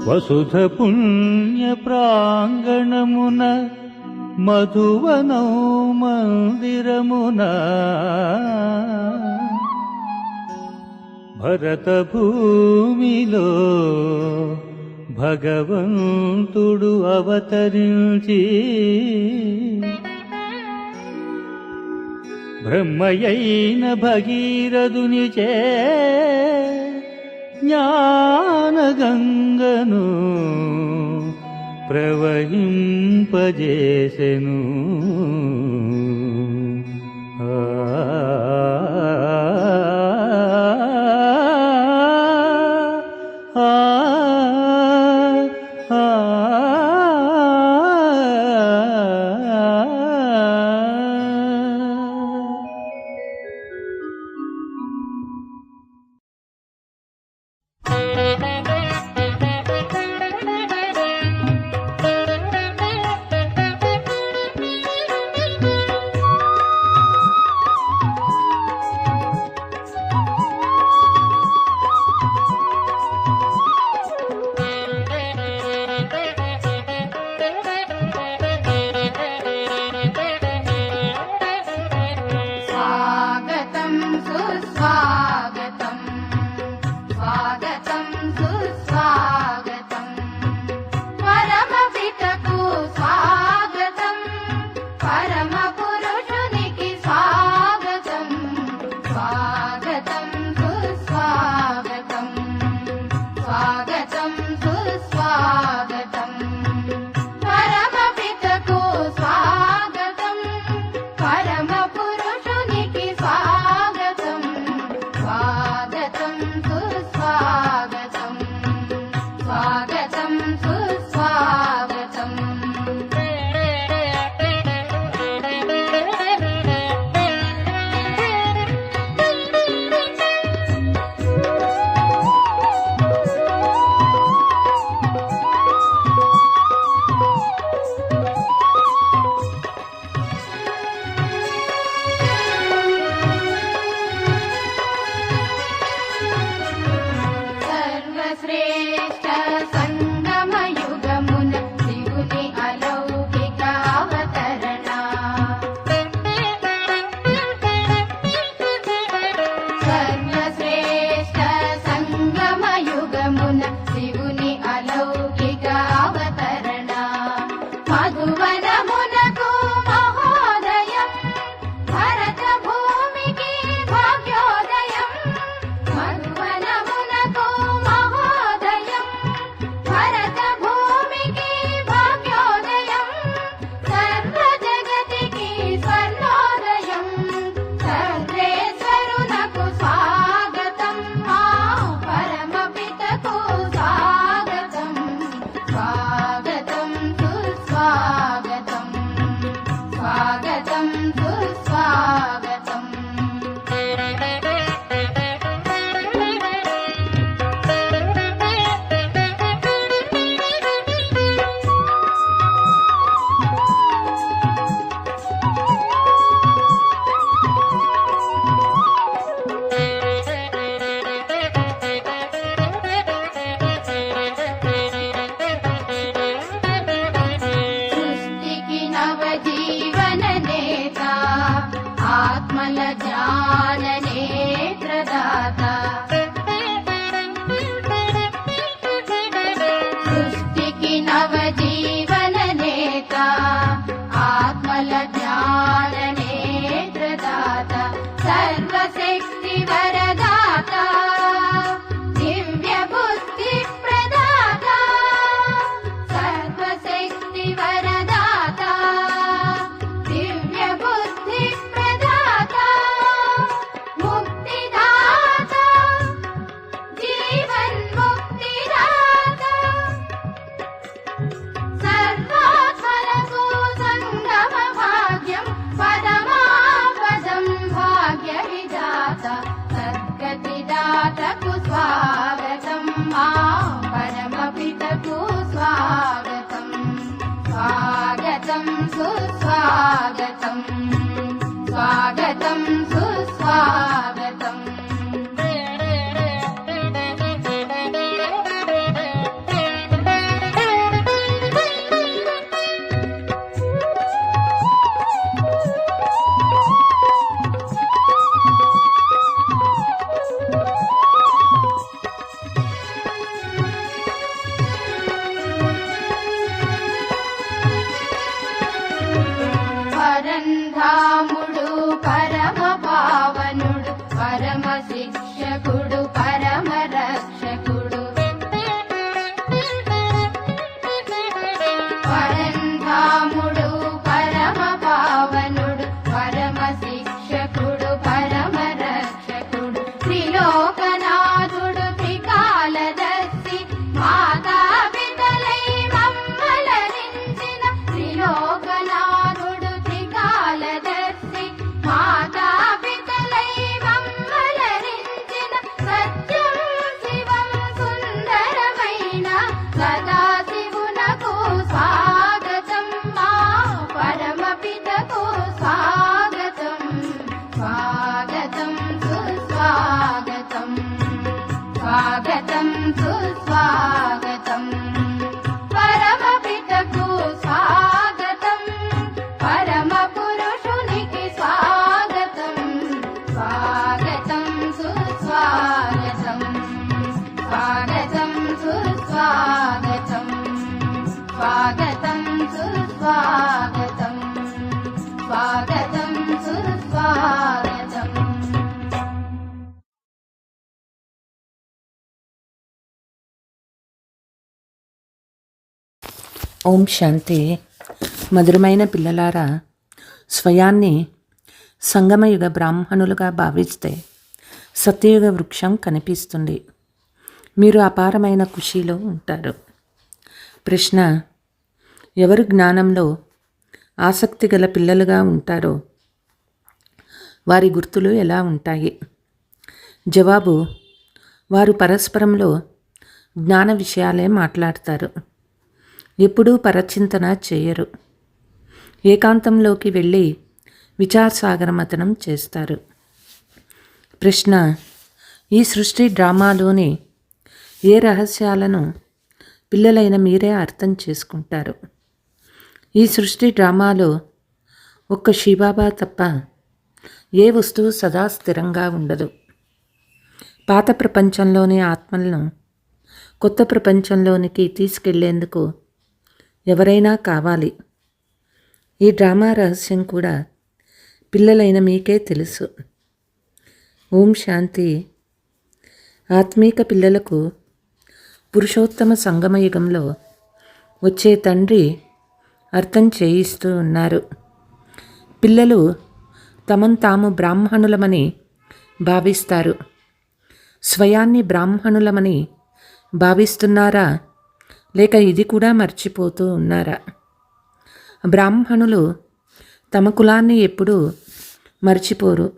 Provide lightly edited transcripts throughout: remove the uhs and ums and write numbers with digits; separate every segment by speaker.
Speaker 1: వసుధ పుణ్య ప్రాంగణమున మధువనౌ మందిరమున భరత భూమిలో భగవంతుడు అవతరించి బ్రహ్మయైన భగీరథునిచే జ్ఞానగంగను ప్రవహింపజేసెను.
Speaker 2: స్వాగతం సుస్వాగతం.
Speaker 3: ఓం శాంతి. మధురమైన పిల్లలారా, స్వయాన్ని సంగమయుగ బ్రాహ్మణులుగా భావిస్తే సత్యయుగ వృక్షం కనిపిస్తుంది. మీరు అపారమైన ఖుషీలో ఉంటారు. ప్రశ్న: ఎవరు జ్ఞానంలో ఆసక్తి గల పిల్లలుగా ఉంటారో వారి గుర్తులు ఎలా ఉంటాయి? జవాబు: వారు పరస్పరంలో జ్ఞాన విషయాలే మాట్లాడతారు. ఎప్పుడూ పరచింతన చేయరు. ఏకాంతంలోకి వెళ్ళి విచారసాగర మథనం చేస్తారు. ప్రశ్న: ఈ సృష్టి డ్రామాలోని ఏ రహస్యాలను పిల్లలైన మీరే అర్థం చేసుకుంటారు? ఈ సృష్టి డ్రామాలో ఒక్క శివబాబా తప్ప ఏ వస్తువు సదా స్థిరంగా ఉండదు. పాత ప్రపంచంలోని ఆత్మలను కొత్త ప్రపంచంలోనికి తీసుకెళ్లేందుకు ఎవరైనా కావాలి. ఈ డ్రామా రహస్యం కూడా పిల్లలైన మీకే తెలుసు. ఓం శాంతి. ఆత్మీక పిల్లలకు పురుషోత్తమ సంగమయుగంలో వచ్చే తండ్రి అర్థం చేయిస్తూ ఉన్నారు. పిల్లలు తమను తాము బ్రాహ్మణులమని భావిస్తారు. స్వయాన్ని బ్రాహ్మణులమని భావిస్తున్నారా, లేక ఇది కూడా మర్చిపోతూ ఉన్నారా? బ్రాహ్మణులు తమ కులాన్ని ఎప్పుడూ మర్చిపోరు.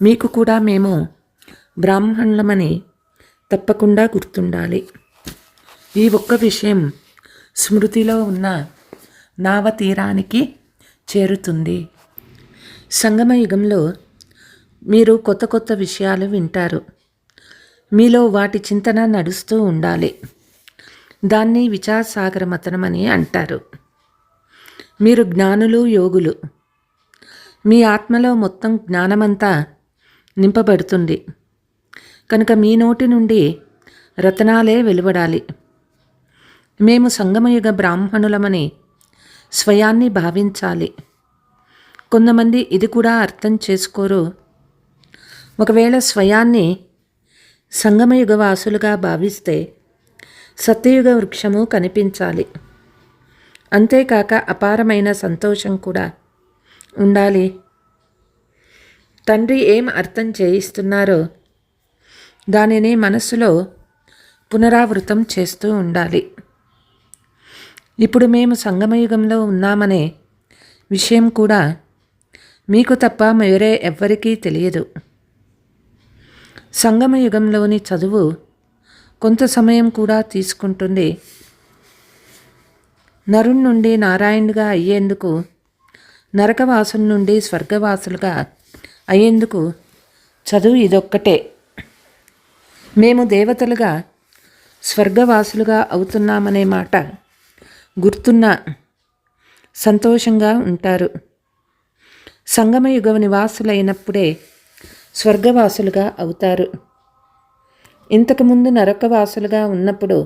Speaker 3: మీకు కూడా మేము బ్రాహ్మణులమని తప్పకుండా గుర్తుండాలి. ఈ ఒక్క విషయం స్మృతిలో ఉన్న నావ తీరానికి చేరుతుంది. సంగమయుగంలో మీరు కొత్త కొత్త విషయాలు వింటారు. మీలో వాటి చింతన నడుస్తూ ఉండాలి. దాన్ని విచారసాగర మథనమని అంటారు. మీరు జ్ఞానులు, యోగులు. మీ ఆత్మలో మొత్తం జ్ఞానమంతా నింపబడుతుంది కనుక మీ నోటి నుండి రతనాలే వెలువడాలి. మేము సంగమయుగ బ్రాహ్మణులమని స్వయాన్ని భావించాలి. కొంతమంది ఇది కూడా అర్థం చేసుకోరు. ఒకవేళ స్వయాన్ని సంగమయుగ వాసులుగా భావిస్తే సత్యయుగ వృక్షము కనిపించాలి. అంతేకాక అపారమైన సంతోషం కూడా ఉండాలి. తండ్రి ఏం అర్థం చేయిస్తున్నారో దానిని మనస్సులో పునరావృతం చేస్తూ ఉండాలి. ఇప్పుడు మేము సంగమయుగంలో ఉన్నామనే విషయం కూడా మీకు తప్ప వేరే ఎవ్వరికీ తెలియదు. సంగమయుగంలోని చదువు కొంత సమయం కూడా తీసుకుంటుంది. నరుని నుండి నారాయణుడిగా అయ్యేందుకు, నరకవాసుల నుండి స్వర్గవాసులుగా అయ్యేందుకు చదువు ఇదొక్కటే. మేము దేవతలుగా స్వర్గవాసులుగా అవుతున్నామనే మాట గుర్తున్న సంతోషంగా ఉంటారు. సంగమయుగ నివాసులైనప్పుడే స్వర్గవాసులుగా అవుతారు. ఇంతకుముందు నరకవాసులుగా ఉన్నప్పుడు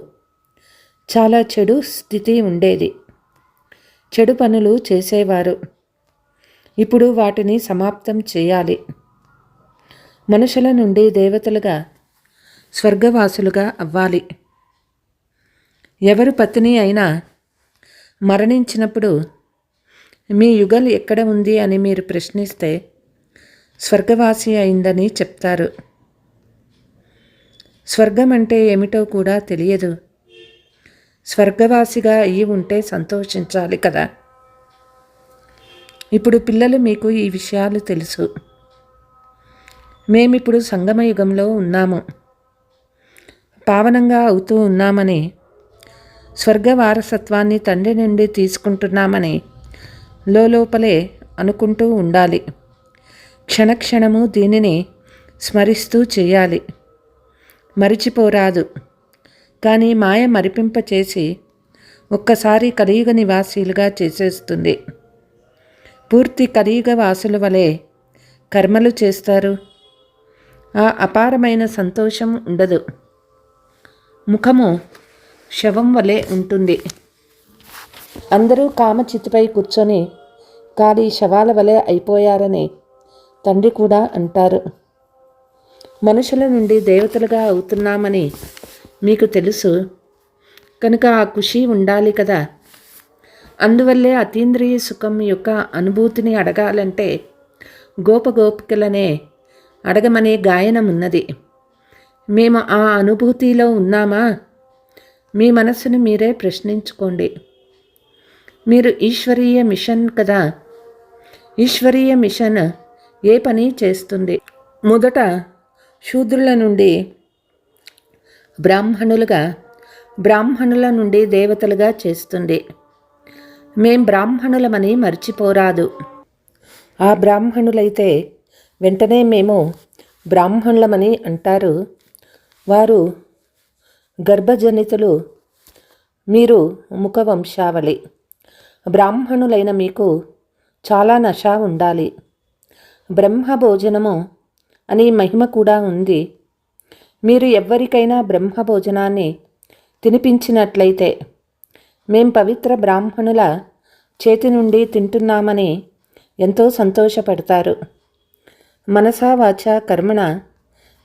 Speaker 3: చాలా చెడు స్థితి ఉండేది. చెడు పనులు చేసేవారు. ఇప్పుడు వాటిని సమాప్తం చేయాలి. మనుషుల నుండి దేవతలుగా స్వర్గవాసులుగా అవ్వాలి. ఎవరు పత్ని అయినా మరణించినప్పుడు మీ యుగల్ ఎక్కడ ఉంది అని మీరు ప్రశ్నిస్తే స్వర్గవాసి అయిందని చెప్తారు. స్వర్గం అంటే ఏమిటో కూడా తెలియదు. స్వర్గవాసిగా అయ్యి ఉంటే సంతోషించాలి కదా. ఇప్పుడు పిల్లలు మీకు ఈ విషయాలు తెలుసు. మేమిప్పుడు సంగమయుగంలో ఉన్నాము, పావనంగా అవుతూ ఉన్నామని, స్వర్గ వారసత్వాన్ని తండ్రి నుండి తీసుకుంటున్నామని లోపలే అనుకుంటూ ఉండాలి. క్షణక్షణము దీనిని స్మరిస్తూ చేయాలి. మరిచిపోరాదు. కానీ మాయ మరిపింపచేసి ఒక్కసారి కలియుగ నివాసీలుగా చేసేస్తుంది. పూర్తి కలియుగ వాసుల వలె కర్మలు చేస్తారు. ఆ అపారమైన సంతోషం ఉండదు. ముఖము శవం వలె ఉంటుంది. అందరూ కామచితిపై కూర్చొని ఖాళీ శవాల వలె అయిపోయారని తండ్రి కూడా అంటారు. మనుషుల నుండి దేవతలుగా అవుతున్నామని మీకు తెలుసు కనుక ఆ ఖుషి ఉండాలి కదా. అందువల్లే అతీంద్రియ సుఖం యొక్క అనుభూతిని అడగాలంటే గోపగోపికలనే అడగమనే గాయనం ఉన్నది. మేము ఆ అనుభూతిలో ఉన్నామా? మీ మనస్సును మీరే ప్రశ్నించుకోండి. మీరు ఈశ్వరీయ మిషన్ కదా. ఈశ్వరీయ మిషన్ ఏ పని చేస్తుంది? మొదట శూద్రుల నుండి బ్రాహ్మణులుగా, బ్రాహ్మణుల నుండి దేవతలుగా చేస్తుంది. మేం బ్రాహ్మణులమని మర్చిపోరాదు. ఆ బ్రాహ్మణులైతే వెంటనే మేము బ్రాహ్మణులమని అంటారు. వారు గర్భజనితులు, మీరు ముఖవంశావళి. బ్రాహ్మణులైన మీకు చాలా నశ ఉండాలి. బ్రహ్మభోజనము అని మహిమ కూడా ఉంది. మీరు ఎవ్వరికైనా బ్రహ్మభోజనాన్ని తినిపించినట్లయితే మేం పవిత్ర బ్రాహ్మణుల చేతి నుండి తింటున్నామని ఎంతో సంతోషపడతారు. మనసా వాచ కర్మణ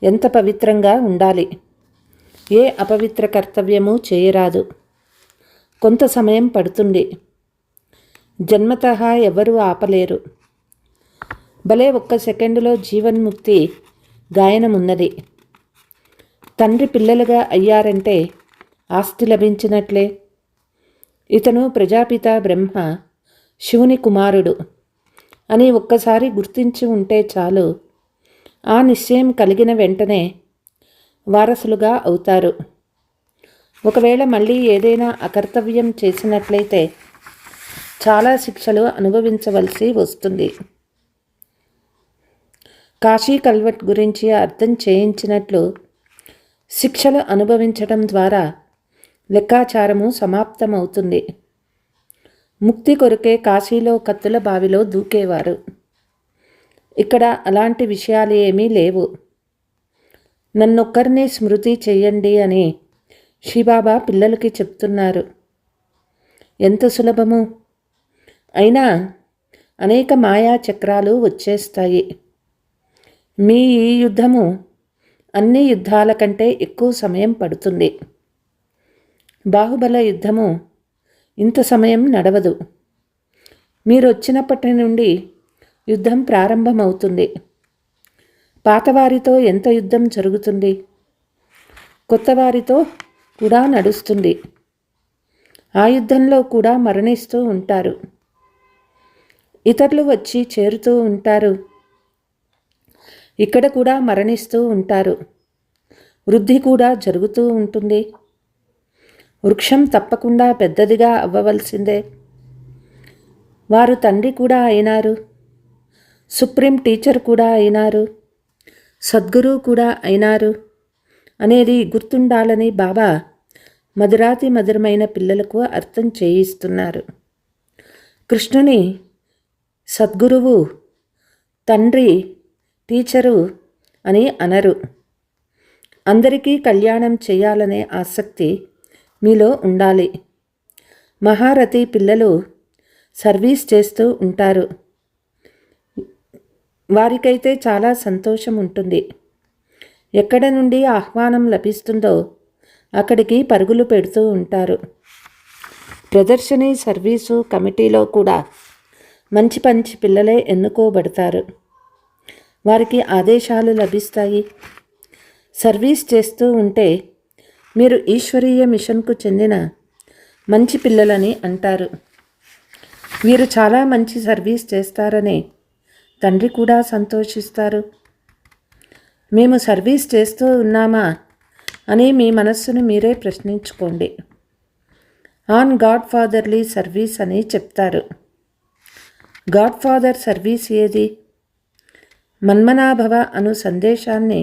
Speaker 3: ఎంత పవిత్రంగా ఉండాలి. ఏ అపవిత్ర కర్తవ్యము చేయరాదు. కొంత సమయం పడుతుంది. జన్మతః ఎవరూ ఆపలేరు. భలే ఒక్క సెకండులో జీవన్ముక్తి గాయనమున్నది. తండ్రి పిల్లలుగా అయ్యారంటే ఆస్తి లభించినట్లే. ఇతను ప్రజాపిత బ్రహ్మ శివుని కుమారుడు అని ఒక్కసారి గుర్తించి ఉంటే చాలు. ఆ నిశ్చయం కలిగిన వెంటనే వారసులుగా అవుతారు. ఒకవేళ మళ్ళీ ఏదైనా అకర్తవ్యం చేసినట్లయితే చాలా శిక్షలు అనుభవించవలసి వస్తుంది. కాశీ కల్వట్ గురించి అర్థం చేయించినట్లు శిక్షలు అనుభవించడం ద్వారా లెక్కాచారము సమాప్తమవుతుంది. ముక్తి కొరకే కాశీలో కత్తుల బావిలో దూకేవారు. ఇక్కడ అలాంటి విషయాలు ఏమీ లేవు. నన్నొక్కరిని స్మృతి చెయ్యండి అని శ్రీబాబా పిల్లలకి చెప్తున్నారు. ఎంత సులభము! అయినా అనేక మాయా చక్రాలు వచ్చేస్తాయి. మీ ఈ యుద్ధము అన్ని యుద్ధాల కంటే ఎక్కువ సమయం పడుతుంది. బాహుబల యుద్ధము ఇంత సమయం నడవదు. మీరు వచ్చినప్పటి నుండి యుద్ధం ప్రారంభమవుతుంది. పాతవారితో ఎంత యుద్ధం జరుగుతుంది. కొత్తవారితో కూడా నడుస్తుంది. ఆ యుద్ధంలో కూడా మరణిస్తూ ఉంటారు. ఇతరులు వచ్చి చేరుతూ ఉంటారు. ఇక్కడ కూడా మరణిస్తూ ఉంటారు. వృద్ధి కూడా జరుగుతూ ఉంటుంది. వృక్షం తప్పకుండా పెద్దదిగా అవ్వవలసిందే. వారు తండ్రి కూడా అయినారు. సుప్రీం టీచర్ కూడా అయినారు. సద్గురు కూడా అయినారు అనేది గుర్తుండాలని బాబా మధురాతి మధురమైన పిల్లలకు అర్థం చేయిస్తున్నారు. కృష్ణుని సద్గురువు, తండ్రి, టీచరు అని అనరు. అందరికీ కళ్యాణం చేయాలనే ఆసక్తి మీలో ఉండాలి. మహారథి పిల్లలు సర్వీస్ చేస్తూ ఉంటారు. వారికైతే చాలా సంతోషం ఉంటుంది. ఎక్కడ నుండి ఆహ్వానం లభిస్తుందో అక్కడికి పరుగులు పెడుతూ ఉంటారు. ప్రదర్శని సర్వీసు కమిటీలో కూడా మంచి మంచి పిల్లలే ఎన్నుకోబడతారు. వారికి ఆదేశాలు లభిస్తాయి. సర్వీస్ చేస్తూ ఉంటే మీరు ఈశ్వరీయ మిషన్కు చెందిన మంచి పిల్లలని అంటారు. వీరు చాలా మంచి సర్వీస్ చేస్తారని తండ్రి కూడా సంతోషిస్తారు. మేము సర్వీస్ చేస్తూ ఉన్నామా అని మీ మనస్సును మీరే ప్రశ్నించుకోండి. ఆన్ గాడ్ ఫాదర్లీ సర్వీస్ అని చెప్తారు. గాడ్ ఫాదర్ సర్వీస్ ఏది? మన్మనాభవ అను సందేశాన్ని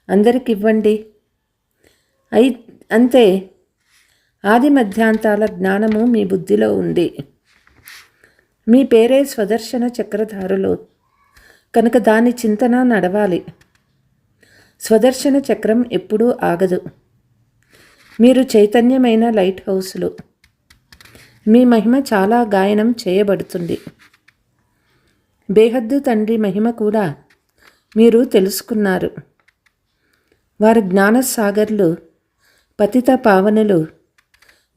Speaker 3: అందరికివ్వండి. అంతే. ఆది మధ్యాంతాల జ్ఞానము మీ బుద్ధిలో ఉంది. మీ పేరే స్వదర్శన చక్రధారులు కనుక దాని చింతన నడవాలి. స్వదర్శన చక్రం ఎప్పుడూ ఆగదు. మీరు చైతన్యమైన లైట్ హౌస్లు. మీ మహిమ చాలా గాయనం చేయబడుతుంది. బేహద్దు తండ్రి మహిమ కూడా మీరు తెలుసుకున్నారు. వారు జ్ఞానసాగర్లు, పతిత పావనులు.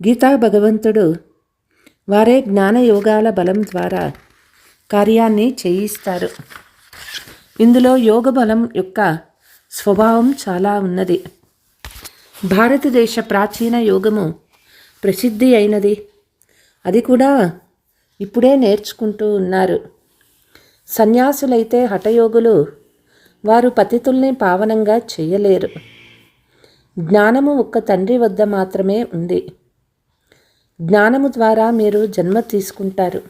Speaker 3: గీతా భగవంతుడు వారే జ్ఞానయోగాల బలం ద్వారా కార్యాన్ని చేయిస్తారు. ఇందులో యోగ బలం యొక్క స్వభావం చాలా ఉన్నది. భారతదేశ ప్రాచీన యోగము ప్రసిద్ధి అయినది. అది కూడా ఇప్పుడే నేర్చుకుంటూ ఉన్నారు. సన్యాసులైతే హఠయోగులు, వారు పతితుల్ని పావనంగా చేయలేరు. జ్ఞానము ఒక్క తండ్రి వద్ద మాత్రమే ఉంది. జ్ఞానము ద్వారా మీరు జన్మ తీసుకుంటారు.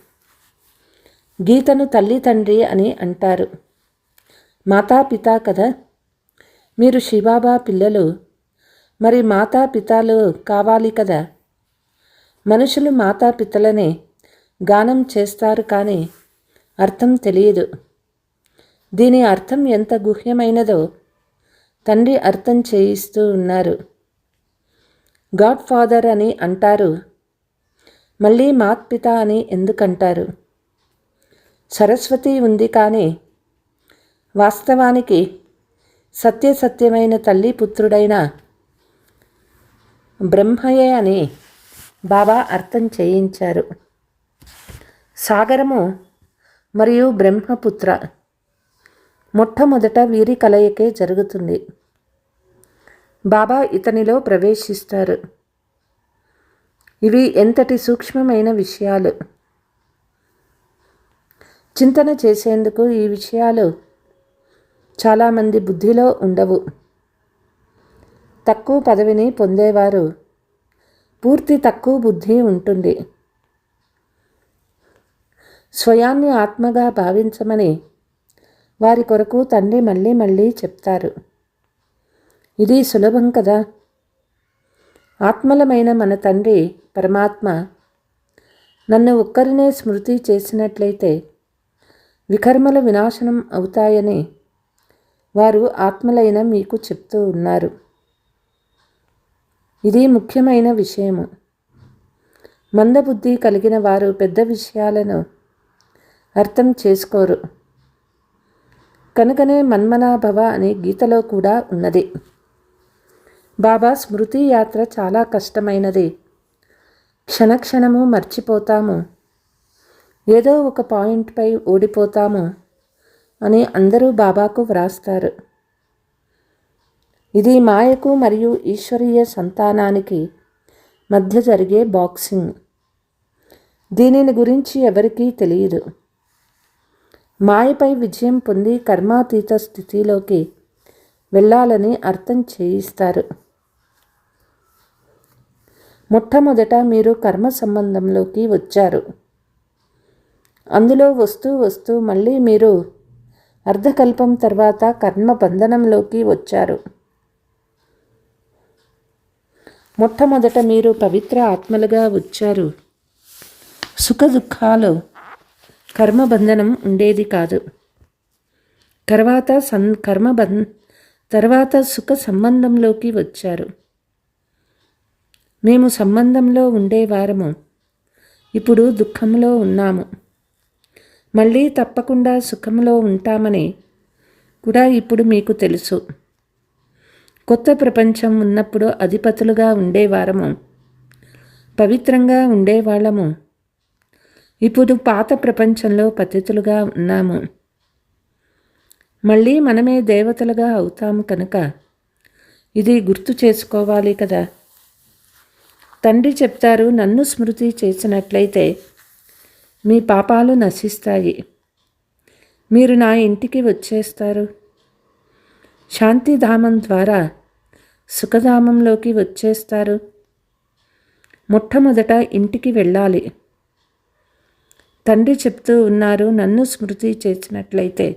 Speaker 3: గీతను తల్లి తండ్రి అని అంటారు. మాతాపిత కదా. మీరు శివబాబా పిల్లలు, మరి మాతాపితలు కావాలి కదా. మనుషులు మాతాపితలనే గానం చేస్తారు, కానీ అర్థం తెలియదు. దీని అర్థం ఎంత గుహ్యమైనదో తండ్రి అర్థం చేయిస్తూ ఉన్నారు. గాడ్ ఫాదర్ అని అంటారు, మళ్ళీ మాత్పిత అని ఎందుకంటారు? సరస్వతి ఉంది, కానీ వాస్తవానికి సత్యసత్యమైన తల్లి పుత్రుడైన బ్రహ్మయే అని బాబా అర్థం చేయించారు. సాగరము మరియు బ్రహ్మపుత్ర మొట్టమొదట వీరి కలయికే జరుగుతుంది. బాబా ఇతనిలో ప్రవేశిస్తారు. ఇవి ఎంతటి సూక్ష్మమైన విషయాలు! చింతన చేసేందుకు ఈ విషయాలు చాలామంది బుద్ధిలో ఉండవు. తక్కువ పదవిని పొందేవారు పూర్తి తక్కువ బుద్ధి ఉంటుంది. స్వయాన్ని ఆత్మగా భావించమని వారి కొరకు తండ్రి మళ్ళీ మళ్ళీ చెప్తారు. ఇది సులభం కదా. ఆత్మలమైన మన తండ్రి పరమాత్మ నన్ను ఒక్కరినే స్మృతి చేసినట్లయితే వికర్మల వినాశనం అవుతాయని వారు ఆత్మలైన మీకు చెప్తూ ఉన్నారు. ఇది ముఖ్యమైన విషయము. మందబుద్ధి కలిగిన వారు పెద్ద విషయాలను అర్థం చేసుకోరు. కనుకనే మన్మనాభవ అని గీతలో కూడా ఉన్నది. బాబా స్మృతి యాత్ర చాలా కష్టమైనది. క్షణక్షణము మర్చిపోతాము, ఏదో ఒక పాయింట్పై ఓడిపోతాము అని అందరూ బాబాకు వ్రాస్తారు. ఇది మాయకు మరియు ఈశ్వరీయ సంతానానికి మధ్య జరిగే బాక్సింగ్. దీనిని గురించి ఎవరికీ తెలియదు. మాయపై విజయం పొంది కర్మాతీత స్థితిలోకి వెళ్ళాలని అర్థం చేయిస్తారు. మొట్టమొదట మీరు కర్మ సంబంధంలోకి వచ్చారు. అందులో వస్తూ వస్తూ మళ్ళీ మీరు అర్ధకల్పం తర్వాత కర్మ బంధనంలోకి వచ్చారు. మొట్టమొదట మీరు పవిత్ర ఆత్మలుగా వచ్చారు. సుఖ దుఃఖాలు కర్మబంధనం ఉండేది కాదు. తర్వాత సుఖ సంబంధంలోకి వచ్చారు. మేము సంబంధంలో ఉండేవారము, ఇప్పుడు దుఃఖంలో ఉన్నాము. మళ్ళీ తప్పకుండా సుఖంలో ఉంటామని కూడా ఇప్పుడు మీకు తెలుసు. కొత్త ప్రపంచం ఉన్నప్పుడు అధిపతులుగా ఉండేవారము, పవిత్రంగా ఉండేవాళ్ళము. ఇప్పుడు పాత ప్రపంచంలో పతితులుగా ఉన్నాము. మళ్ళీ మనమే దేవతలుగా అవుతాము కనుక ఇది గుర్తు చేసుకోవాలి కదా. తండ్రి చెప్తారు, నన్ను స్మృతి చేసినట్లయితే మీ పాపాలు నశిస్తాయి. మీరు నా ఇంటికి వచ్చేస్తారు. శాంతిధామం ద్వారా సుఖధామంలోకి వచ్చేస్తారు. మొట్టమొదట ఇంటికి వెళ్ళాలి. తండ్రి చెప్తూ ఉన్నారు, నన్ను స్మృతి చేసినట్లయితే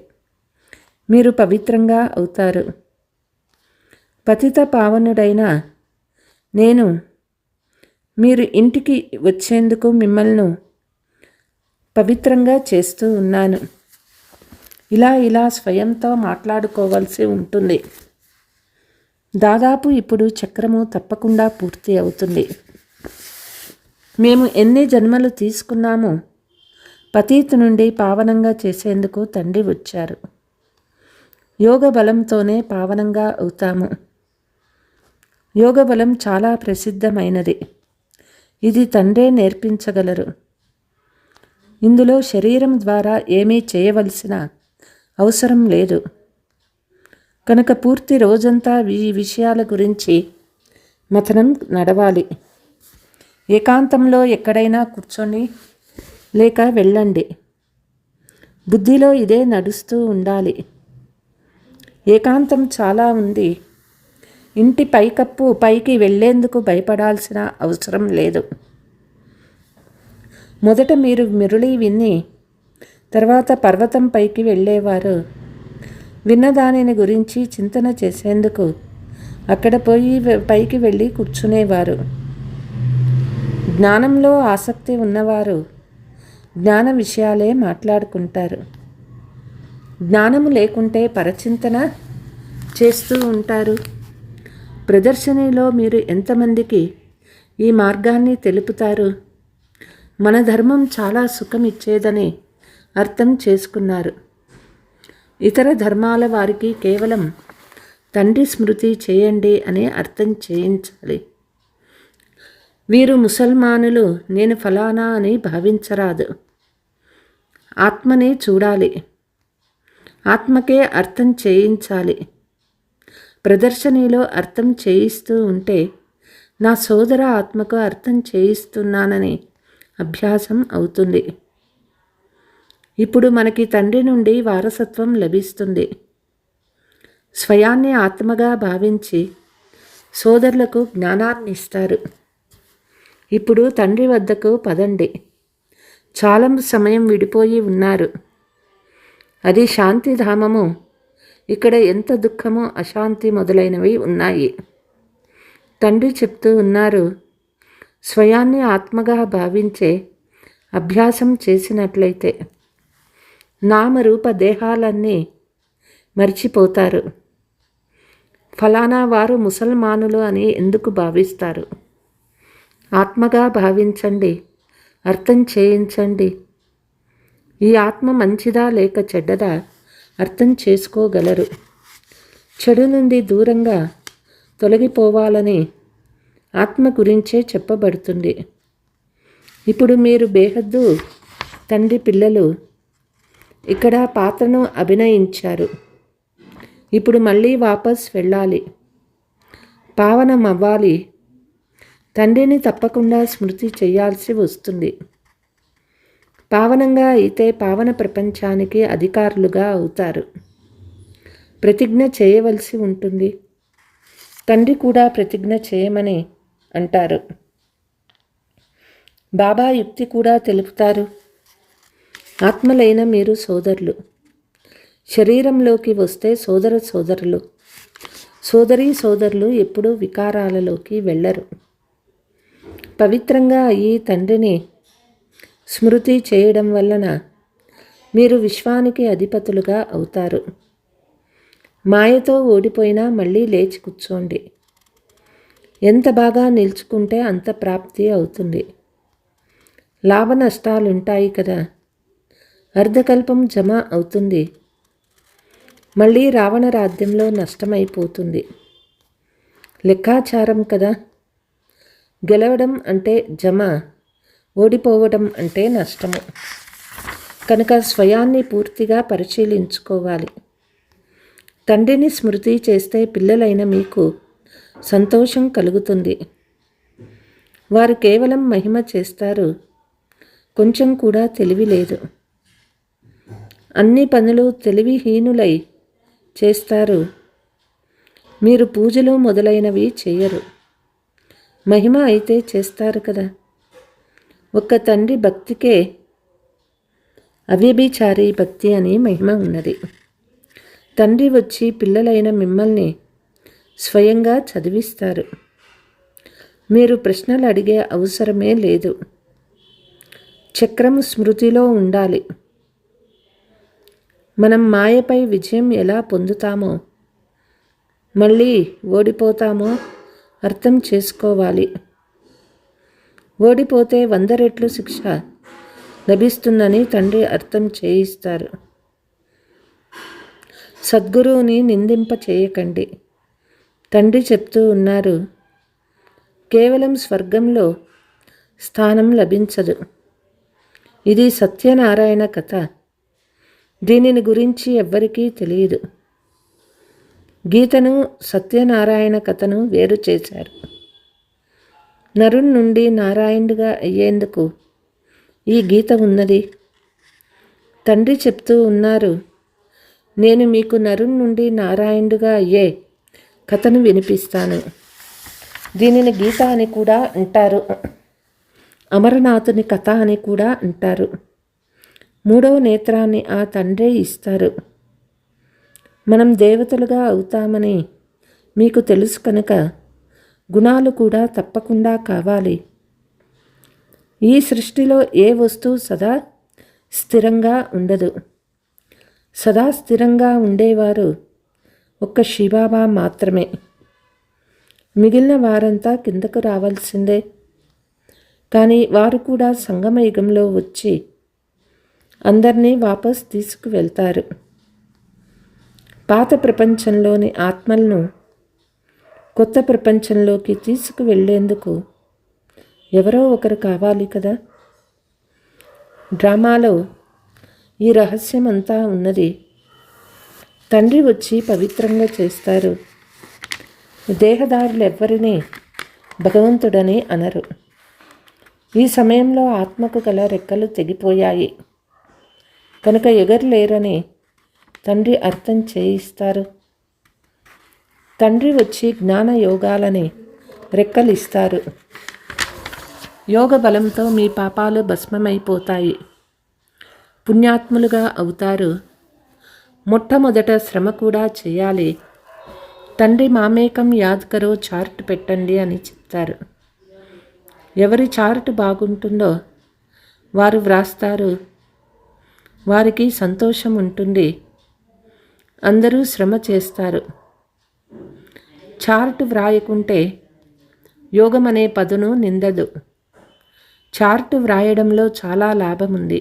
Speaker 3: మీరు పవిత్రంగా అవుతారు. పతిత పావనుడైన నేను మీరు ఇంటికి వచ్చేందుకు మిమ్మల్ని పవిత్రంగా చేస్తూ ఉన్నాను. ఇలా స్వయంతో మాట్లాడుకోవాల్సి ఉంటుంది. దాదాపు ఇప్పుడు చక్రము తప్పకుండా పూర్తి అవుతుంది. మేము ఎన్ని జన్మలు తీసుకున్నామో పతీతు నుండి పావనంగా చేసేందుకు తండ్రి వచ్చారు. యోగ బలంతోనే పావనంగా అవుతాము. యోగ బలం చాలా ప్రసిద్ధమైనది. ఇది తండ్రే నేర్పించగలరు. ఇందులో శరీరం ద్వారా ఏమీ చేయవలసిన అవసరం లేదు. కనుక పూర్తి రోజంతా ఈ విషయాల గురించి మథనం నడవాలి. ఏకాంతంలో ఎక్కడైనా కూర్చొని లేక వెళ్ళండి. బుద్ధిలో ఇదే నడుస్తూ ఉండాలి. ఏకాంతం చాలా ఉంది. ఇంటి పైకప్పు పైకి వెళ్ళేందుకు భయపడాల్సిన అవసరం లేదు. మొదట మీరు మురళి విని తర్వాత పర్వతం పైకి వెళ్ళేవారు. విన్నదానిని గురించి చింతన చేసేందుకు అక్కడ పోయి పైకి వెళ్ళి కూర్చునేవారు. జ్ఞానంలో ఆసక్తి ఉన్నవారు జ్ఞాన విషయాలే మాట్లాడుకుంటారు. జ్ఞానము లేకుంటే పరచింతన చేస్తూ ఉంటారు. ప్రదర్శనలో మీరు ఎంతమందికి ఈ మార్గాన్ని తెలుపుతారు? మన ధర్మం చాలా సుఖం ఇచ్చేదని అర్థం చేసుకున్నారు. ఇతర ధర్మాల వారికి కేవలం తండ్రి స్మృతి చేయండి అని అర్థం చేయించాలి. వీరు ముసల్మానులు, నేను ఫలానా అని భావించరాదు. ఆత్మని చూడాలి. ఆత్మకే అర్థం చేయించాలి. ప్రదర్శనలో అర్థం చేయిస్తూ ఉంటే నా సోదర ఆత్మకు అర్థం చేయిస్తున్నానని అభ్యాసం అవుతుంది. ఇప్పుడు మనకి తండ్రి నుండి వారసత్వం లభిస్తుంది. స్వయాన్ని ఆత్మగా భావించి సోదరులకు జ్ఞానాన్ని ఇస్తారు. ఇప్పుడు తండ్రి వద్దకు పదండి. చాలా సమయం విడిపోయి ఉన్నారు. అది శాంతిధామము. ఇక్కడ ఎంత దుఃఖము, అశాంతి మొదలైనవి ఉన్నాయి. తండ్రి చెప్తూ ఉన్నారు, స్వయాన్ని ఆత్మగా భావించే అభ్యాసం చేసినట్లయితే నామరూప దేహాలన్నీ మర్చిపోతారు. ఫలానా వారు ముసల్మానులు అని ఎందుకు భావిస్తారు? ఆత్మగా భావించండి, అర్థం చేయించండి. ఈ ఆత్మ మంచిదా లేక చెడ్డదా అర్థం చేసుకోగలరు. చెడు నుండి దూరంగా తొలగిపోవాలని ఆత్మ గురించే చెప్పబడుతుంది. ఇప్పుడు మీరు బేహద్దు తండ్రి పిల్లలు. ఇక్కడ పాత్రను అభినయించారు. ఇప్పుడు మళ్ళీ వాపస్ వెళ్ళాలి. పావనం అవ్వాలి. తండ్రిని తప్పకుండా స్మృతి చేయాల్సి వస్తుంది. పావనంగా అయితే పావన ప్రపంచానికి అధికారులుగా అవుతారు. ప్రతిజ్ఞ చేయవలసి ఉంటుంది. తండ్రి కూడా ప్రతిజ్ఞ చేయమని అంటారు. బాబా యుక్తి కూడా తెలుపుతారు. ఆత్మలైన మీరు సోదరులు. శరీరంలోకి వస్తే సోదర సోదరులు, సోదరీ సోదరులు ఎప్పుడూ వికారాలలోకి వెళ్ళరు. పవిత్రంగా ఈ తండ్రిని స్మృతి చేయడం వలన మీరు విశ్వానికి అధిపతులుగా అవుతారు. మాయతో ఓడిపోయినా మళ్ళీ లేచి కూర్చోండి. ఎంత బాగా నిల్చుకుంటే అంత ప్రాప్తి అవుతుంది. లాభ నష్టాలుంటాయి కదా. అర్ధకల్పం జమ అవుతుంది. మళ్ళీ రావణ రాజ్యంలో నష్టమైపోతుంది. లెక్కాచారం కదా. గెలవడం అంటే జమ, ఓడిపోవడం అంటే నష్టము. కనుక స్వయాన్ని పూర్తిగా పరిశీలించుకోవాలి. తండ్రిని స్మృతి చేస్తే పిల్లలైన మీకు సంతోషం కలుగుతుంది. వారు కేవలం మహిమ చేస్తారు. కొంచెం కూడా తెలివి లేదు. అన్ని పనులు తెలివిహీనులై చేస్తారు. మీరు పూజలు మొదలైనవి చేయరు. మహిమ అయితే చేస్తారు కదా. ఒక్క తండ్రి భక్తికే అవ్యభిచారి భక్తి అని మహిమ ఉన్నది. తండ్రి వచ్చి పిల్లలైన మిమ్మల్ని స్వయంగా చదివిస్తారు. మీరు ప్రశ్నలు అడిగే అవసరమే లేదు. చక్రము స్మృతిలో ఉండాలి. మనం మాయపై విజయం ఎలా పొందుతామో, మళ్ళీ ఓడిపోతామో అర్థం చేసుకోవాలి. ఓడిపోతే 100 రెట్లు శిక్ష లభిస్తుందని తండ్రి అర్థం చేయిస్తారు. సద్గురువుని నిందింప చేయకండి. తండ్రి చెప్తూ ఉన్నారు, కేవలం స్వర్గంలో స్థానం లభించదు. ఇది సత్యనారాయణ కథ. దీనిని గురించి ఎవ్వరికీ తెలియదు. గీతను సత్యనారాయణ కథను వేరు చేశారు. నరుని నుండి నారాయణుడిగా అయ్యేందుకు ఈ గీత ఉన్నది. తండ్రి చెప్తూ ఉన్నారు, నేను మీకు నరుని నుండి నారాయణుడిగా అయ్యే కథను వినిపిస్తాను. దీనిని గీత అని కూడా అంటారు. అమరనాథుని కథ అని కూడా అంటారు. 3వ నేత్రాన్ని ఆ తండ్రే ఇస్తారు. మనం దేవతలుగా అవుతామని మీకు తెలుసు కనుక గుణాలు కూడా తప్పకుండా కావాలి. ఈ సృష్టిలో ఏ వస్తువు సదా స్థిరంగా ఉండదు. సదా స్థిరంగా ఉండేవారు ఒక్క శివబాబా మాత్రమే. మిగిలిన వారంతా కిందకు రావాల్సిందే. కానీ వారు కూడా సంగమయుగంలో వచ్చి అందరినీ వాపస్ తీసుకువెళ్తారు. పాత ప్రపంచంలోని ఆత్మలను కొత్త ప్రపంచంలోకి తీసుకువెళ్ళేందుకు ఎవరో ఒకరు కావాలి కదా. డ్రామాలో ఈ రహస్యం అంతా ఉన్నది. తండ్రి వచ్చి పవిత్రంగా చేస్తారు. దేహదారులు ఎవ్వరినీ భగవంతుడని అనరు. ఈ సమయంలో ఆత్మకు గల రెక్కలు తెగిపోయాయి కనుక ఎగరలేరని తండ్రి అర్థం చేయిస్తారు. తండ్రి వచ్చి జ్ఞాన యోగాలని రెక్కలిస్తారు. యోగ బలంతో మీ పాపాలు భస్మమైపోతాయి. పుణ్యాత్ములుగా అవుతారు. మొట్టమొదట శ్రమ కూడా చేయాలి. తండ్రి మామేకం యాద్ కరో చార్ట్ పెట్టండి అని చెప్తారు. ఎవరి చార్ట్ బాగుంటుందో వారు వ్రాస్తారు. వారికి సంతోషం ఉంటుంది. అందరూ శ్రమ చేస్తారు. చార్ట్ వ్రాయకుంటే యోగం అనే పదును నిందదు. చార్ట్ వ్రాయడంలో చాలా లాభం ఉంది.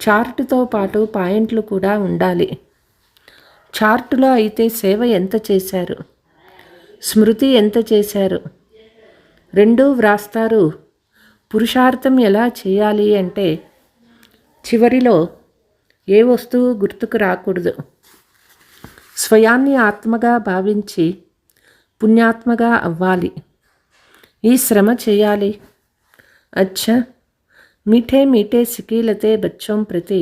Speaker 3: చార్టుతో పాటు పాయింట్లు కూడా ఉండాలి. చార్టులో అయితే సేవ ఎంత చేశారు, స్మృతి ఎంత చేశారు రెండూ వ్రాస్తారు. పురుషార్థం ఎలా చేయాలి అంటే చివరిలో ఏ వస్తువు గుర్తుకు రాకూడదు. స్వయాన్ని ఆత్మగా భావించి పుణ్యాత్మగా అవ్వాలి. ఈ శ్రమ చేయాలి. అచ్చా, मीठे मीठे सिकीलते बच्चों प्रति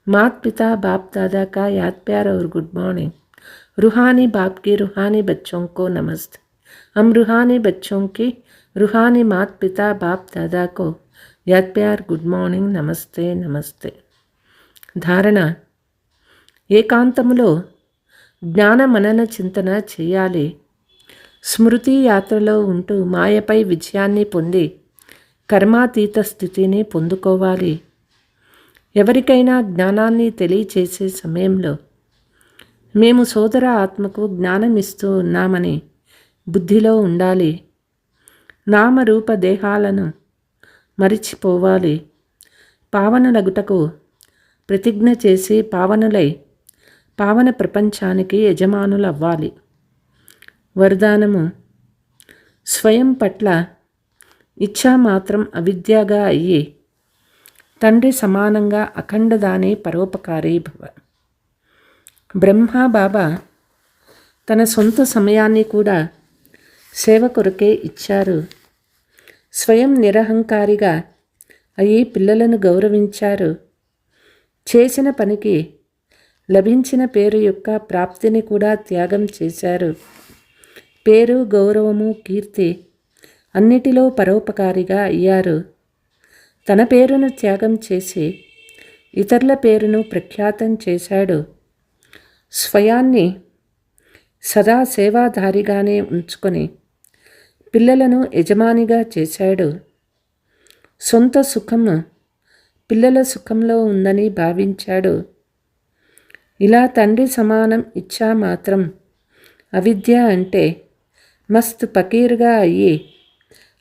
Speaker 3: मात पिता बाप दादा का याद प्यार और गुड मॉर्निंग. रूहानी बाप की रूहानी बच्चों को नमस्ते. हम रूहानी बच्चों की रूहानी मात पिता बाप दादा को याद प्यार गुड मॉर्निंग नमस्ते नमस्ते. ధారణ: ఏకాంతములో జ్ఞాన మనన చింతన చేయాలి. స్మృతి యాత్రలో ఉంటూ మాయపై విజయాన్ని పొంది కర్మాతీత స్థితిని పొందుకోవాలి. ఎవరికైనా జ్ఞానాన్ని తెలియచేసే సమయంలో మేము సోదర ఆత్మకు జ్ఞానం ఇస్తూ ఉన్నామని బుద్ధిలో ఉండాలి. నామరూప దేహాలను మరిచిపోవాలి. పావనలగుటకు ప్రతిజ్ఞ చేసి పావనులై పావన ప్రపంచానికి యజమానులవ్వాలి. వరదానము: స్వయం పట్ల ఇచ్ఛా మాత్రం అవిద్యగా అయ్యి తండ్రి సమానంగా అఖండదాని పరోపకారీ భవ. బ్రహ్మ బాబా తన సొంత సమయాన్ని కూడా సేవ కొరకే ఇచ్చారు. స్వయం నిరహంకారిగా అయ్యి పిల్లలను గౌరవించారు. చేసిన పనికి లభించిన పేరు యొక్క ప్రాప్తిని కూడా త్యాగం చేశారు. పేరు, గౌరవము, కీర్తి అన్నిటిలో పరోపకారిగా అయ్యారు. తన పేరును త్యాగం చేసి ఇతరుల పేరును ప్రఖ్యాతం చేశాడు. స్వయాన్ని సదా సేవాధారిగానే ఉంచుకొని పిల్లలను యజమానిగా చేశాడు. సొంత సుఖము పిల్లల సుఖంలో ఉందని భావించాడు. ఇలా తండ్రి సమానం ఇచ్చా మాత్రం అవిద్య అంటే మస్త్ పకీర్గా అయ్యి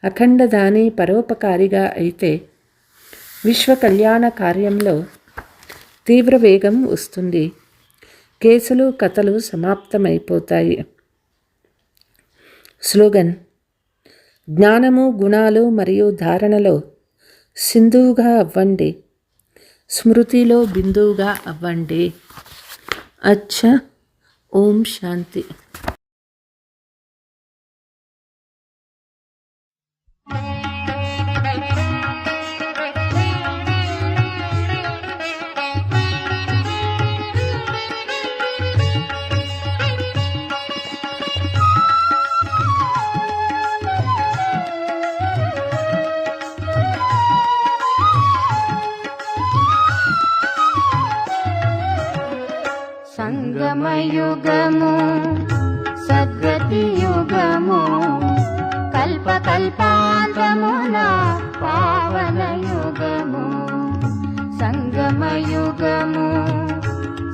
Speaker 3: అఖండ దాని పరోపకారిగా అయితే విశ్వ కళ్యాణ కార్యంలో తీవ్ర వేగం వస్తుంది. కేసులు కథలు సమాప్తమైపోతాయి. స్లోగన్: జ్ఞానము, గుణాలు మరియు ధారణలో సింధువుగా అవ్వండి, స్మృతిలో బిందువుగా అవ్వండి. అచ్చా. ఓం శాంతి.
Speaker 2: సంగమయుగము సద్గతి యుగము కల్పకల్పాంతమున పావన యుగము. సంగమయుగము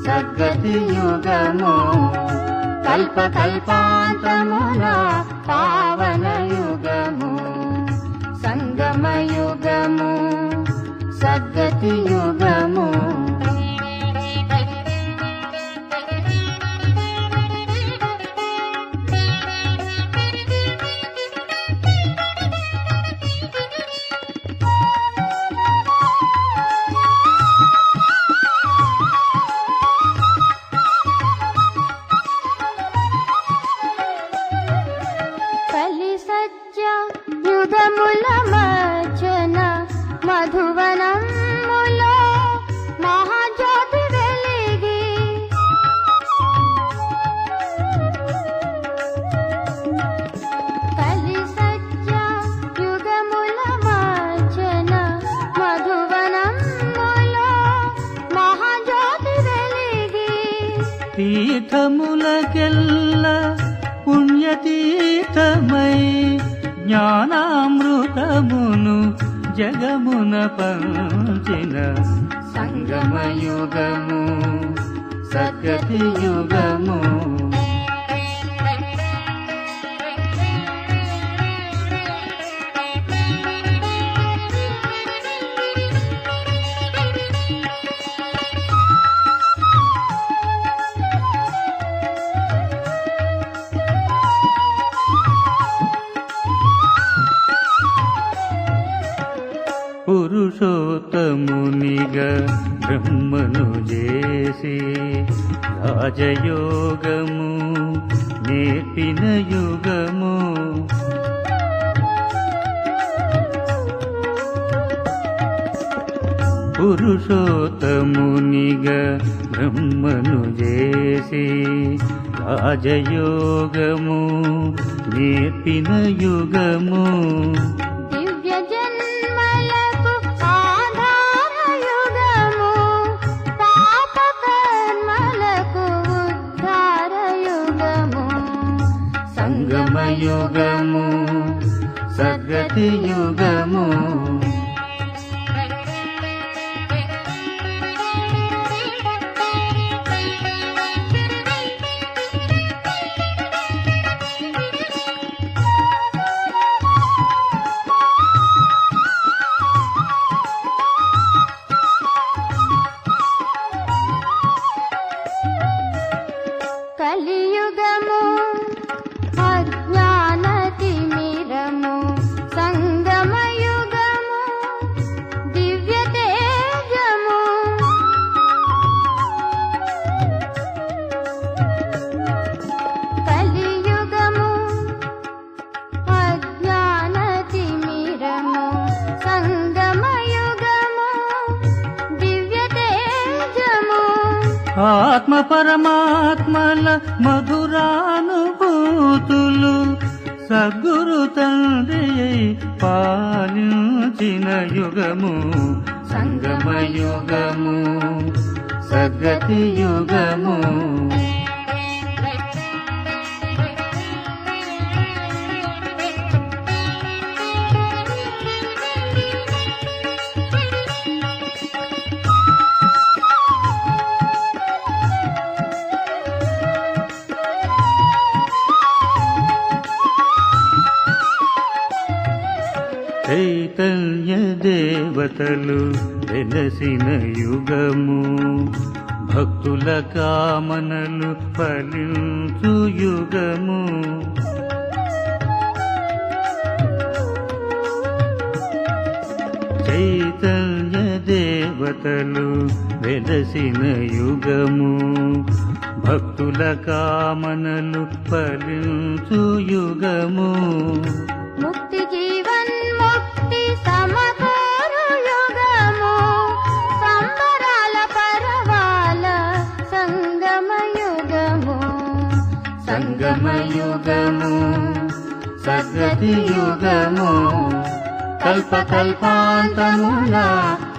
Speaker 2: సద్గతి యుగము కల్పకల్పాంతమున పావన యుగము. సంగమయుగము సద్గతి యుగము. యుగముల మధ్యన మధువనములో మహాజ్యోతి వెలిగి కలి సత్య యుగముల మధ్యన మధువనములో మహాజ్యోతి వెలిగి
Speaker 1: తీర్థములకెల్ల పుణ్యతీర్థమై జ్ఞానామృతమును జగమున పంచిన సంగమయుగము సద్గతి యుగము. పురుషోత్తమునిగా బ్రహ్మను చేసి రాజయోగము నేర్పిన యుగము. పురుషోత్తమునిగా బ్రహ్మను చేసి రాజయోగము నేర్పిన యుగము. సంగమయుగము సద్గతి యుగము.
Speaker 2: కలియుగము అజ్ఞానతిమిరము. సంగమయుగము దివ్య తేజము. కలియుగము అజ్ఞానతిమిరము. సంగమయుగము దివ్య తేజము.
Speaker 1: ఆత్మ పరమాత్మల మధురానుభూతులు సద్గురు తండ్రి పాలించిన యుగము. సంగమయుగము సద్గతి యుగము. వెలసిన యుగము భక్తుల కామనలు ఫలించు యుగము చైతన్య దేవతలు వెలసిన యుగము భక్తుల కామనలు ఫలించు యుగము
Speaker 2: ముక్తి జీవన్ ముక్తి సమకూరు యుగము సంబరాల పరవాల సంగమ యుగము
Speaker 1: సంగమ యుగము సద్గతి యుగము కల్ప కల్పాంతమున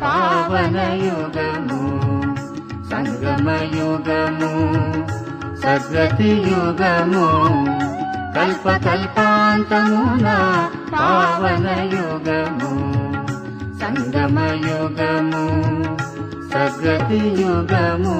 Speaker 1: పావన యుగము సంగమ యుగము సద్గతి యుగము కల్ప కల్పాంతమున పావన యుగము సంగమ యుగము సద్గతి యుగము